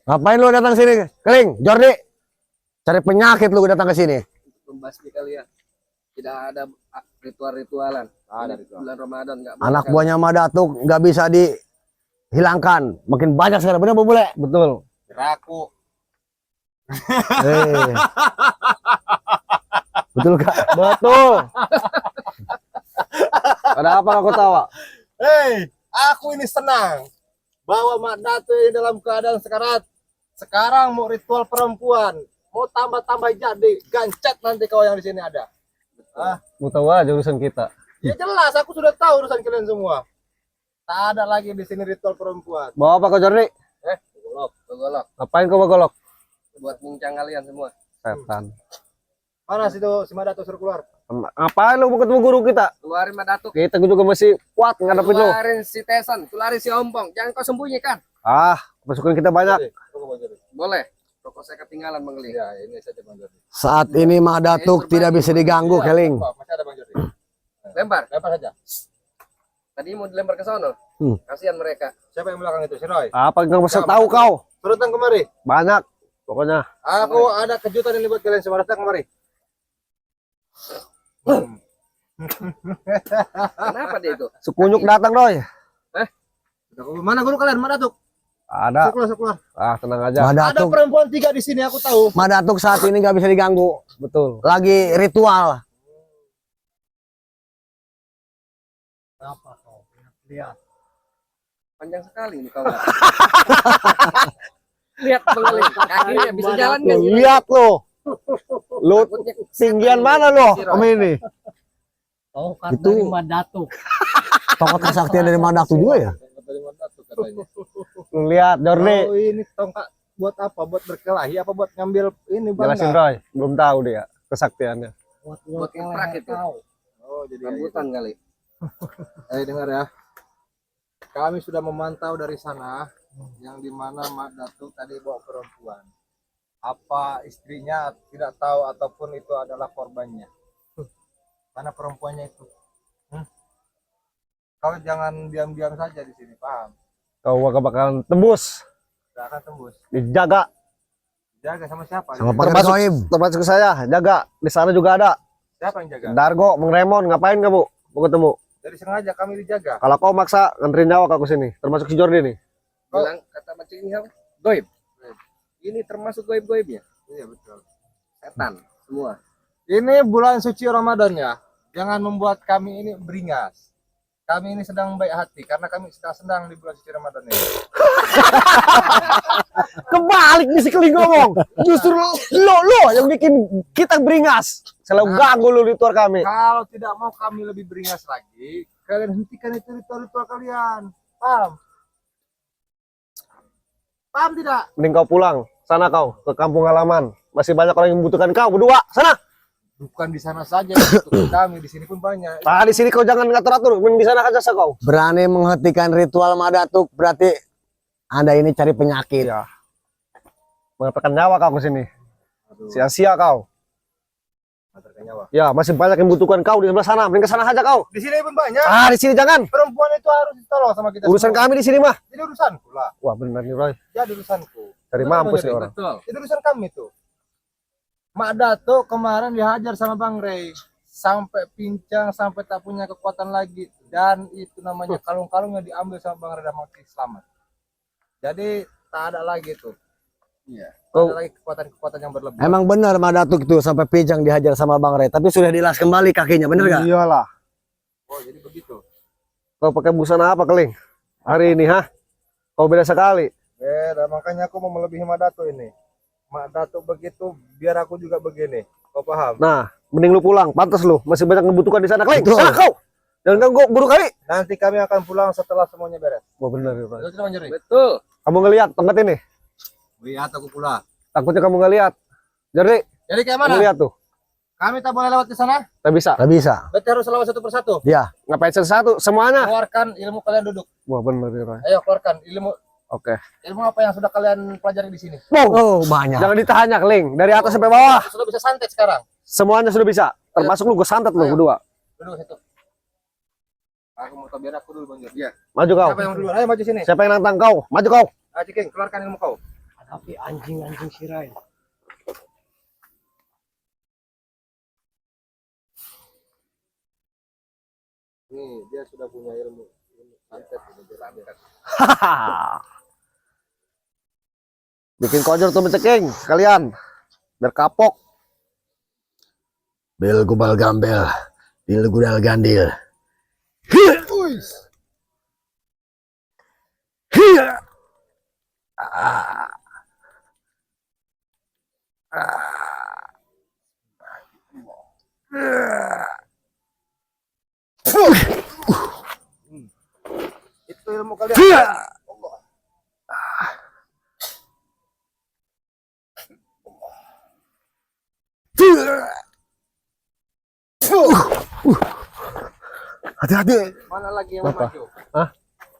Ngapain lu datang sini? Keling, Jordi. Cari penyakit lu datang ke sini. Membasmi kalian. Tidak ada ritual-ritualan. Ada ritual. Bulan Ramadan enggak boleh. Anak buahnya Madatuk nggak bisa dihilangkan. Makin banyak sekarang, benar Bu Bule? Betul. Raku. Betul Kak? Betul. Ada apa aku tawa? Hei, aku ini senang bahwa Mak Datu ini dalam keadaan sekarat. Sekarang mau ritual perempuan, mau tambah-tambah jadi gancet nanti kau yang di sini ada. Mau tahu aja urusan kita. Ya jelas, aku sudah tahu urusan kalian semua. Tak ada lagi di sini ritual perempuan. Bawa apa kau Jordi? Golok. Ngapain kau golok? Buat mincang kalian semua. Setan. Mana situ si Mak Datu suruh keluar? Ngapain lu mau ketemu guru kita? Keluarin Madatuk. Kita juga masih kuat ngadepin lu. Keluarin si Tesan, keluarin si Ompong. Jangan kau sembunyikan. Masukan kita banyak. Boleh. Rokok saya ketinggalan Bang Geli. Ya, ini saja Bang Jordi. Saat ini Madatuk tidak bisa diganggu, Keling. Masih ada Bang Jordi. Lempar. Lempar saja. Tadi mau dilempar ke sono. Kasihan mereka. Siapa yang belakang itu? Si Roy. Apa yang bisa tahu kau? Suruh datang kemari. Banyak. Pokoknya. Aku ada kejutan ini buat kalian semua. Datang kemari. Kenapa dia itu? Sekunyuk datang Roy. Mana guru kalian? Mak Datuk. Ada. Sekeluar. Tenang aja. Ada Madatuk, perempuan 3 di sini, aku tahu. Madatuk saat ini nggak bisa diganggu. Betul. Lagi ritual. Apa kau? Lihat. Panjang sekali ini kau. Lihat Bang Geli. Kakinya bisa jalan nggak sih? Lihat lo. Lu tinggian mana lo? Om ini. Tongkat Itu- dari Madatuk. Tongkat kesaktian dari Madatuk juga ya? Lu lihat Jordi. Oh, ini tongkat buat apa? Buat berkelahi apa buat ngambil ini Jelasin bangga? Roy. Belum tahu dia kesaktiannya. Buat intrak itu. Oh, jadi Rambutan kali. dengar ya. Kami sudah memantau dari sana yang dimana Mak Datuk tadi bawa perempuan. Apa istrinya tidak tahu ataupun itu adalah korbannya. Mana perempuannya itu? Kau jangan diam-diam saja di sini, paham? Kau bakalan tembus. Tidak akan tembus. Dijaga. Jaga sama siapa? Sama Pak Termasuk, Soib. termasuk saya. Jaga. Di sana juga ada. Siapa yang jaga? Dargo, Bang Remon. Ngapain kamu? Mau ketemu. Dari sengaja kami dijaga. Kalau kau maksa nganterin nyawa aku sini. Termasuk si Jordi nih. Bilang kata macam ini apa? Goib. Ini termasuk goib-goibnya. Iya betul. Setan semua. Ini bulan suci Ramadan ya. Jangan membuat kami ini beringas. Kami ini sedang baik hati karena kami sedang di bulan suci Ramadan ini. Kebalik nih si Keling ngomong. Justru lo yang bikin kita beringas. Selalu ganggu lu ritual kami. Kalau tidak mau kami lebih beringas lagi, kalian hentikan itu ritual-ritual kalian. Paham? Paham tidak? Mending kau pulang. Sana kau ke kampung halaman. Masih banyak orang yang membutuhkan kau berdua. Sana. Bukan di sana saja untuk kami, di sini pun banyak. Di sini kau jangan ngatur-atur. Mending di sana aja kau. Berani menghentikan ritual Madatuk, berarti Anda ini cari penyakit. Iya. Mengatakan nyawa kau ke sini. Sia-sia kau. Antarkan nyawa. Ya, masih banyak yang membutuhkan kau di sebelah sana. Mending ke sana aja kau. Di sini pun banyak. Di sini jangan. Perempuan itu harus ditolong sama kita. Urusan semua. kami di sini mah. Jadi urusanku lah. Wah, benar nih Roy. Jadi urusanku. Dari Betul, mampus Bang nih Jerry. orang. Betul. Itu urusan kami tuh. Mak Datuk kemarin dihajar sama Bang Rey sampai pincang, sampai tak punya kekuatan lagi, dan itu namanya kalung-kalungnya diambil sama Bang Rey dan mati selamat. Jadi tak ada lagi tuh. Iya. Tak ada lagi kekuatan-kekuatan yang berlebihan. Emang benar Madatuk itu sampai pijang dihajar sama Bang Rey, tapi sudah dilas kembali kakinya, bener gak? Iyalah. Oh jadi begitu. Kau pakai busana apa, Keling? Hari ini, Kau beda sekali. Beda, makanya aku mau melebihi Mak Datuk ini. Mak Datuk begitu, biar aku juga begini. Kau paham? Nah, mending lu pulang. Pantas lu. Masih banyak membutuhkan di sana, Keling. Betul. Sana kau. Jangan ganggu guru kami. Nanti kami akan pulang setelah semuanya beres. Wah, benar ya, Roy. Betul tidak, Bang Jerry? Betul. Kamu ngelihat tempat ini? Lihat aku pula. Takutnya kamu nggak lihat. Jadi, Jadi kayak kamu mana? lihat tuh. Kami tak boleh lewat ke sana? Tak bisa. Gak bisa. Berarti harus lewat satu persatu. Ya, Ngapain satu-satu? Semuanya. Keluarkan ilmu kalian duduk. Wah, benar ya, Roy. Ayo keluarkan ilmu Oke. apa yang sudah kalian pelajari di sini. oh banyak. Jangan ditahannya, Keling. Dari atas sampai bawah. Sudah bisa santet sekarang. Semuanya sudah bisa. Termasuk lu, gue santet lu Ayo. berdua. Duduk situ. Aku mau tahu biar aku dulu, Bang Jerry. Iya. Maju kau. Siapa yang dulu? Ayo maju sini. Siapa yang nantang kau? Maju kau. Ayo Ciking, keluarkan ilmu kau. Tapi anjing-anjing sirai. Nih, dia sudah punya ilmu. Santet ini jalannya kan. Bikin kojor tuh ceking sekalian. Biar kapok. Bel gubal gambel, bil gudal gandil. Itu ilmu kalian. Hati-hati, Mana lagi yang maju?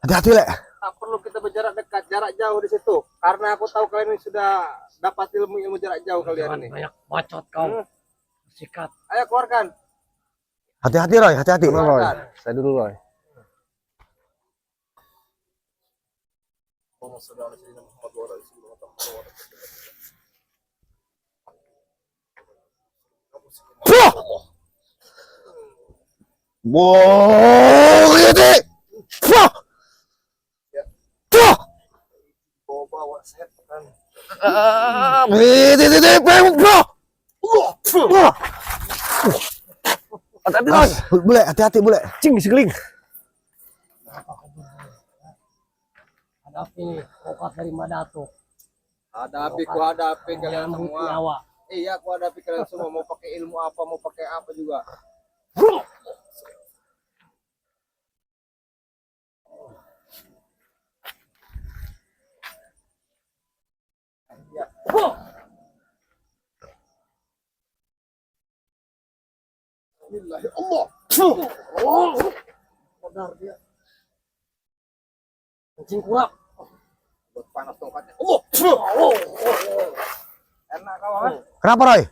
hati-hati le. Tak perlu kita berjarak dekat, jarak jauh di situ. Karena aku tahu kalian ini sudah dapat ilmu jarak jauh kalian Jangan ini. banyak bacot kau. Sikat. Ayo keluarkan. Hati-hati Roy, hati-hati. Roy. Saya dulu Roy. Bohiti. Bawa setan. Hati-hati Roy. Bule, hati-hati bule. Cing sekeling. Hadapi obat dari Madato. Hadapi, ku hadapi kalian Menyambut semua. nyawa. Iya, aku hadapi kalian semua. Mau pakai ilmu apa, mau pakai apa juga. Anjing kurap. Buat panas tongkatnya. Enak Oh. kawan. Kenapa Roy?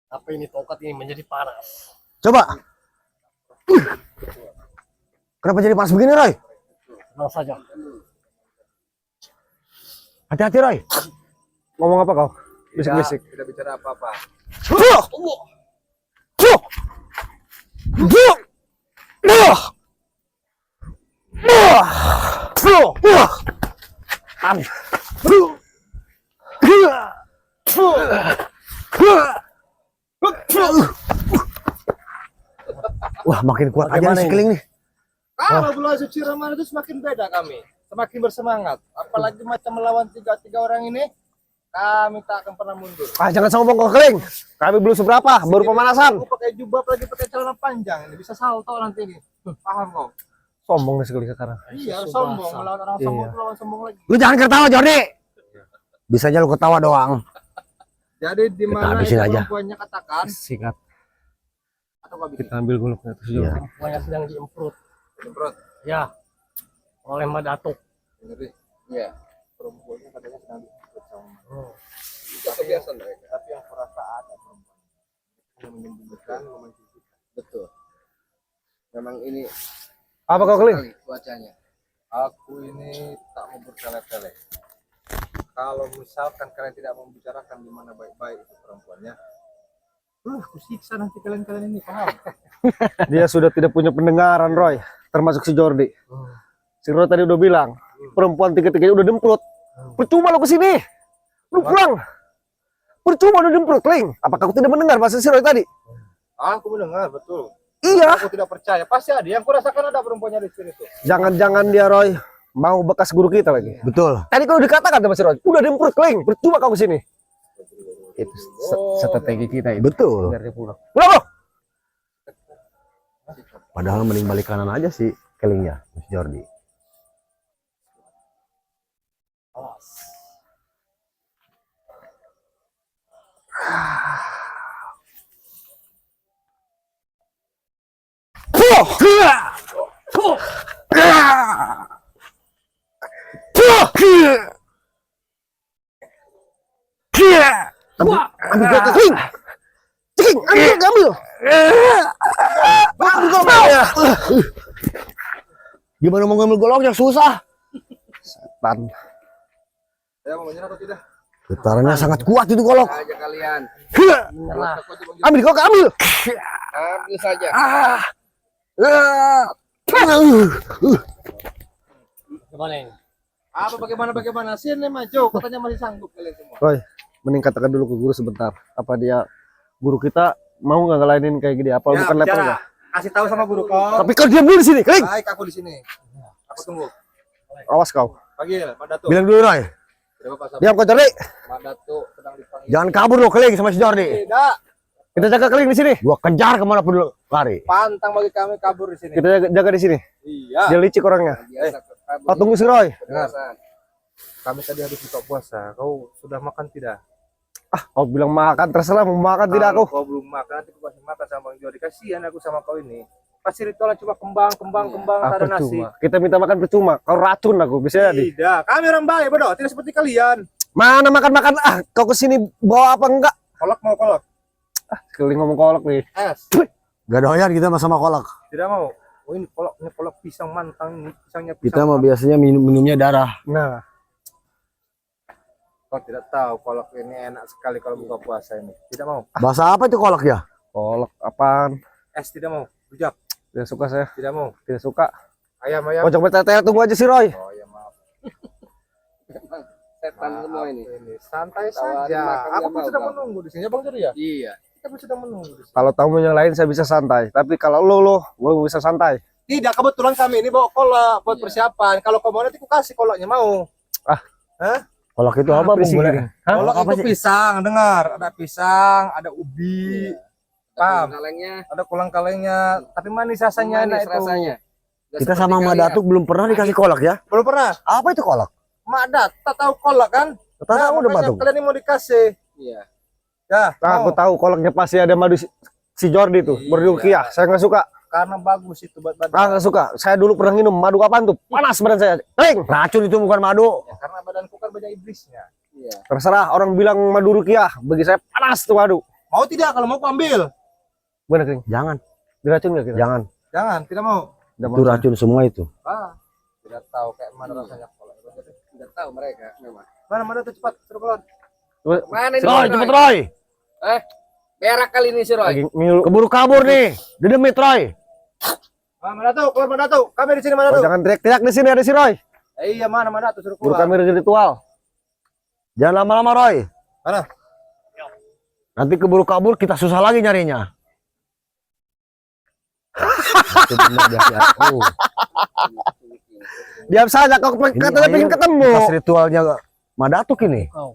Tapi ini tongkat ini menjadi panas. Coba. Kenapa jadi panas begini Roy? Tenang saja. Hati-hati Roy. Ngomong apa kau? Bisik-bisik. Tidak bicara apa-apa. Wah, makin kuat aja Bagaimana nih ini? sekeling nih. Kalau bulan suci Ramadan itu semakin beda kami, semakin bersemangat. Apalagi macam melawan tiga orang ini, kami tak akan pernah mundur. Ah, jangan sombong kau keling. Kami belum seberapa, baru pemanasan. Aku pakai jubah, apalagi pakai celana panjang, ini bisa salto nanti ini. Paham kau? Sombong nih sekeling sekarang. Iya, Subasa. sombong melawan orang sombong, Iya. melawan sombong lagi. Lu jangan ketawa Jordi. Bisa aja lu ketawa doang. Jadi di mana habisin itu aja. perempuannya katakan Sikat. atau kau bikin Kita ambil goloknya terus Iya. Semuanya sedang diemprut. semprot? Ya. Oleh Madato. Ngeri. Iya. Perempuannya katanya sedang disemprot sama. Itu kebiasaan mereka. Tapi yang kurasa ada perempuan yang menyembunyikan, memencucikan. Betul. Memang ini Apa kau keling? sekali cuacanya. Aku ini tak mau bertele-tele. Kalau misalkan kalian tidak mau membicarakan di mana baik-baik itu perempuannya, aku siksa nanti kalian ini, paham? Dia sudah tidak punya pendengaran Roy, termasuk si Jordi. Si Roy tadi udah bilang, perempuan tiga-tiganya udah demprut. Percuma lo kesini, lu pulang. Percuma udah demprut, keling. Apakah aku tidak mendengar bahasa si Roy tadi? Aku mendengar betul. Iya. Aku tidak percaya. Pasti ada. Yang kurasakan ada perempuannya di sini tuh. Jangan-jangan dia Roy mau bekas guru kita lagi. Betul. Tadi kalau dikatakan sama si Roy, udah demprut, keling. Percuma kau kesini. Itu strategi kita itu. Betul. Biar dia pulang. Pulang lo. Padahal mending balik kanan aja sih kelingnya, Mas Jordi. Ambil gua keling. Keling, ambil. Ambil goloknya. Gimana mau ngambil goloknya susah. Setan. Saya mau menyerah atau tidak? Getarannya sangat kuat itu kolok. Aja kalian. Ambil kok, ambil. Ambil saja. Gimana ini? Apa bagaimana? Sini maju, katanya masih sanggup kalian semua. Roy, mending katakan dulu ke guru sebentar. Apa dia guru kita mau nggak ngelainin kayak gini? Apa bukan levelnya? Kasih tahu sama guru kau. Tapi kau diam dulu di sini, Keling. Baik, aku di sini. Aku tunggu. Awas kau. Panggil, Pak Datuk. Bilang dulu, Roy. Tidak apa-apa, sabar. Diam kau Jordi. Pak Datuk sedang dipanggil. Jangan kabur lo, Keling sama si Jordi. Tidak, Kita jaga Keling di sini. Gua kejar kemana pun lo lari. pantang bagi kami kabur di sini. Kita jaga di sini. Iya. Dia licik orangnya. Biasa kabur. Kau tunggu si Roy. Dengar. Kami tadi habis buka puasa. Kau sudah makan tidak? Kau bilang makan, terserah mau makan tidak aku. Kalau kau belum makan, nanti aku kasih makan sama Bang Jody. Kasihan aku sama kau ini. Pasti ritualnya cuma kembang, tak ada nasi. Percuma. Kita minta makan percuma. Kau racun aku, bisa jadi. Tidak, kami orang baik, bodoh. Tidak seperti kalian. Mana makan-makan? Kau kesini bawa apa enggak? Kolak mau kolak? Keling ngomong kolak nih. Es. Gak doyan kita sama kolak. Tidak mau. Oh ini kolak pisang mantang ini. Pisangnya pisang. Kita mah biasanya minumnya darah. Nah, Kau tidak tahu kolak ini enak sekali kalau buka puasa ini. Tidak mau. Bahasa apa itu kolak ya? kolak apaan? Es tidak mau. Rujak Tidak suka saya. tidak mau. Tidak suka. Ayam. Pojok bertele tunggu aja si Roy. Oh ya maaf. Setan semua ini. Santai Tawarin saja. makan Aku dia pun mau, sudah Bang. menunggu di sini, Bang Jody ya. Iya. Kita pun sudah menunggu di sini. Kalau tamu yang lain saya bisa santai. Tapi kalau lo gue bisa santai. Tidak, kebetulan kami ini bawa kolak buat persiapan. Kalau kau mau nanti aku kasih kolaknya mau. Kolak itu apa, Bung? Berisik Boleh? ini. Kolak apa itu sih? pisang, dengar. Ada pisang, ada ubi, paham? Kalengnya. Ada kolang-kalengnya. Tapi manis rasanya enak Manis itu. rasanya. Nggak Kita seperti sama Mak kalian. Datuk belum pernah dikasih kolak ya? Belum pernah. Apa itu kolak? Mak tak tahu kolak kan? Tahu udah makanya Datuk. kalian ini mau dikasih. Iya. Ya, Aku mau. tahu kolaknya pasti ada madu si Jordi tuh. Iya. Berdukiah. Saya nggak suka. Karena bagus itu buat badan. Nggak suka. Saya dulu pernah minum madu apaan tuh? Panas badan saya. Keling. Racun itu bukan madu. Ya, karena badanku kan banyak iblisnya. Iya. Terserah orang bilang madu rukiah. Bagi saya panas tuh madu. Mau tidak? Kalau mau aku ambil. Bener Keling. Jangan, Diracun nggak kita? jangan. Jangan, tidak mau. Nggak mau. Itu racun semua itu. Tidak tahu kayak mana rasanya kolak. Nggak tahu mereka memang. Mana tuh cepat, suruh keluar. Mana ini? Roy, cepet Roy. Berak kali ini si Roy. Lagi minum. Keburu kabur nih. Dedemit Roy. Mana tuh? Keluar mana tuh? Kami di sini mana Oh, tuh? jangan teriak-teriak di sini ada si Roy. Iya, mana tuh suruh Guru keluar. kami ritual. Jangan lama-lama Roy. Mana? Nanti keburu kabur kita susah lagi nyarinya. Itu benar di hati aku. Diam saja kau katanya pengen ketemu. Pas ritualnya Mak Datuk ini. Oh.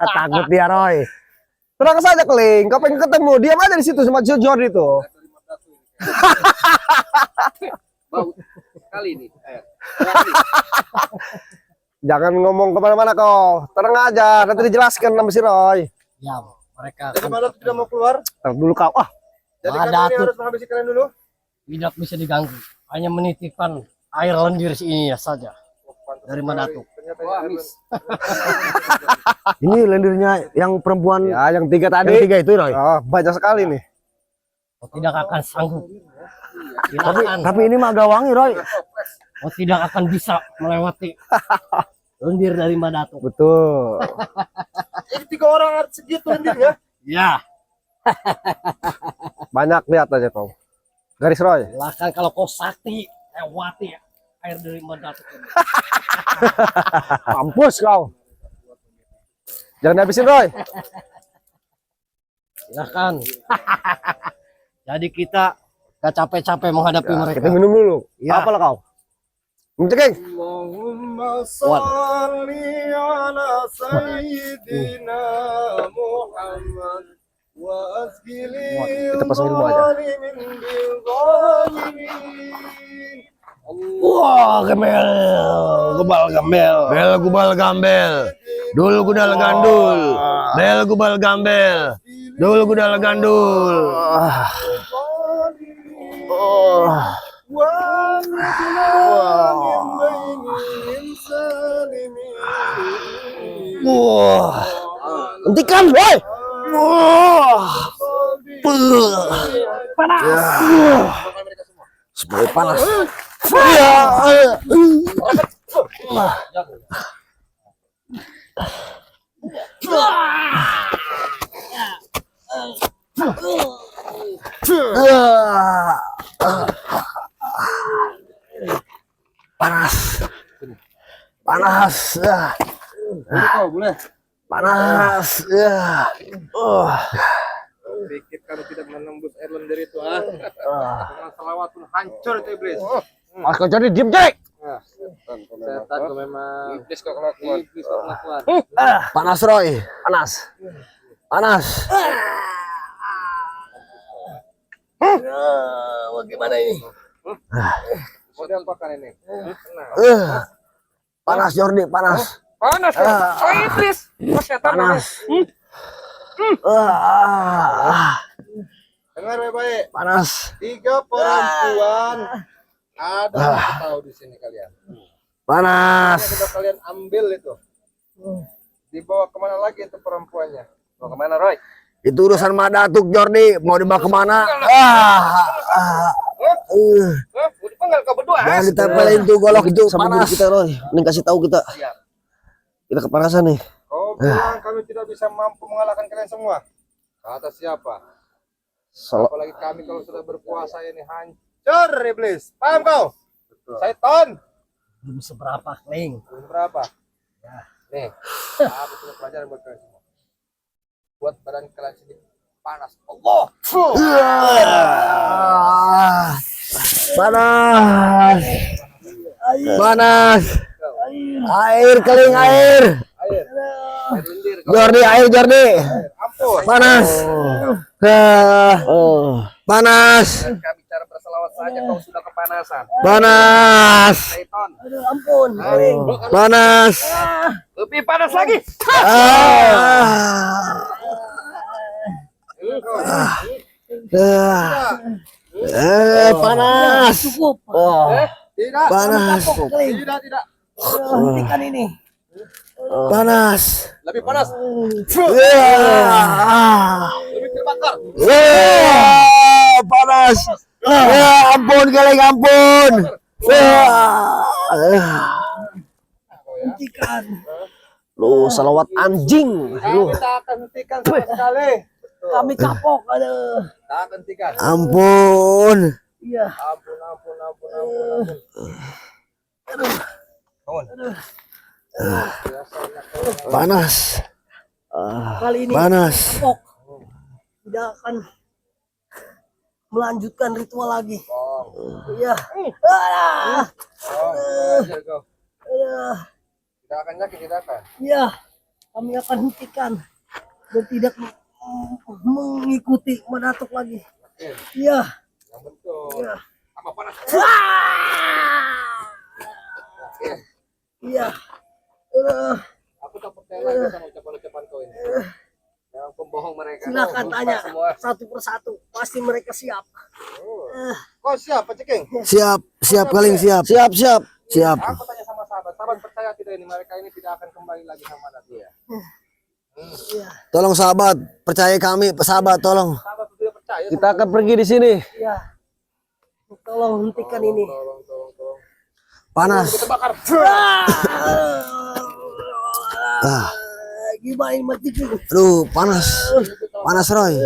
Takut dia Roy. Tenang saja Keling, kau pengen ketemu. Diam aja di situ sama si Jordi tuh. Bau kali ini. Jangan ngomong kemana-mana kau. Tenang aja, nanti dijelaskan sama si Roy. Ya, mereka Jadi kan mana tuh tidak mau keluar? Ntar dulu kau. Jadi Ada kami ini tuh. harus menghabisi kalian dulu. tidak bisa diganggu. Hanya menitipkan air lendir ini saja. Dari mana tuh? Ternyata Wah, ini mis. Ini lendirnya yang perempuan Ya, yang tiga yang tadi. tiga itu Roy. Banyak sekali nih. Kau tidak akan sanggup. Tidak Tapi akan. tapi ini mah agak wangi Roy. Kau tidak akan bisa melewati lendir dari Madatu. Betul. Ini 3 orang segitu lendirnya. Ya, Banyak lihat aja kau. Garis Roy. silahkan kalau kau sakti lewati air dari Madatu. Mampus kau. Jangan habisin Roy. Silahkan. Jadi kita gak capek-capek menghadapi mereka. Kita minum dulu. Ya. Apalah kau? Cekeng. Allahumma salli ala sayyidina Muhammad wa asqili Kita pasangin dulu aja. Wah, gembel, gebal gembel. Bel gubal gambel. Dul gudal gandul. Bel gubal gambel. Dul gudal gandul. Wah. Hentikan, woi. Wah. Panas. Supaya panas. Ya. Panas. Panas. Boleh. Panas. Pikir kamu tidak menembus air lendir itu, dengan selawat pun hancur itu iblis. Mas kau jadi diem Jack. Setan kau memang. Iblis kok kelakuan. Iblis kok kelakuan. Panas Roy. Panas. Panas. Bagaimana ini? Mau diapakan ini? Nah. Panas Jordi, panas. Panas ya? Oh iblis. Oh setan. Panas. Dengar baik-baik. Panas. 3 perempuan ada yang tahu di sini kalian. Panas. Sudah kalian ambil itu. Dibawa kemana lagi itu perempuannya? Mau kemana Roy? Itu urusan Madatuk Jordi, mau dibawa kemana? Mau dipenggal kau berdua? Jangan ditempelin tuh golok itu Sama panas. kita Roy. Nih kasih tahu kita. Siap. Kita kepanasan nih. Kau bilang kami tidak bisa mampu mengalahkan kalian semua. Kata siapa? Apalagi kami kalau sudah berpuasa ini hancur iblis. Paham kau? Setan. Belum seberapa, Kling. Berapa? Nih, aku sudah pelajaran buat kalian semua. Buat badan kalian sendiri panas. Allah. Panas. Panas. Air keling air. Air lendir. Jordi air Jordi. Ampun. Panas. Panas. Kami bicara berselawat saja kau sudah kepanasan. Panas. Setan. Ampun. Panas. Lebih panas lagi. Panas. Cukup. Tidak. Panas. Tidak. Hentikan ini. Panas. Lebih panas. Lebih terbakar. Panas. Ampun keling ampun. Hentikan. Lu salawat anjing. Lu. Kami tak akan hentikan sama sekali. Kami kapok. Aduh. Tak akan hentikan. Ampun. Iya. Ampun. Panas. Kali ini Panas. kapok. Tidak akan melanjutkan ritual lagi. Iya. Tidak akan yakin, tidak akan. Iya. Kami akan hentikan dan tidak mengikuti Madatuk lagi. Iya. Yang betul. Iya. Apa panas? Iya. Aku tak percaya lagi sama ucapan-ucapan kau ini. Yang pembohong mereka. Silakan Dusta tanya semua. satu persatu. Pasti mereka siap. Kau siapa Ceking? Siap keling siap. Siap. Aku tanya sama sahabat. Sahabat percaya tidak ini mereka ini tidak akan kembali lagi sama dia. Iya. Tolong sahabat, percaya kami, sahabat tolong. Sahabat tidak percaya. Kita akan pergi di sini. Iya. Tolong hentikan ini. Tolong. Panas. Terbakar. Gimana ini mati? Aduh, panas. Panas Roy.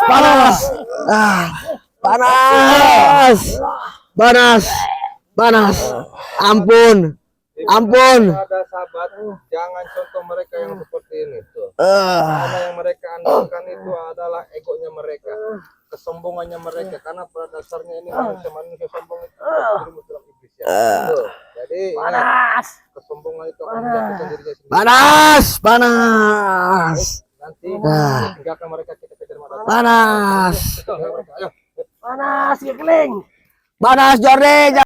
Panas. Panas. Ampun. Ada sahabat, jangan contoh mereka yang seperti ini tuh. Karena yang mereka andalkan itu adalah egonya mereka, kesombongannya mereka. Karena pada dasarnya ini manusia sombong itu terjerumus dalam iblis ya. Tuh. Jadi ingat, kesombongan itu akan menjatuhkan dirinya sendiri. Panas. Nanti tinggalkan mereka kita kejar mereka. Panas. Ayo. Panas, Kling. Panas Jordi.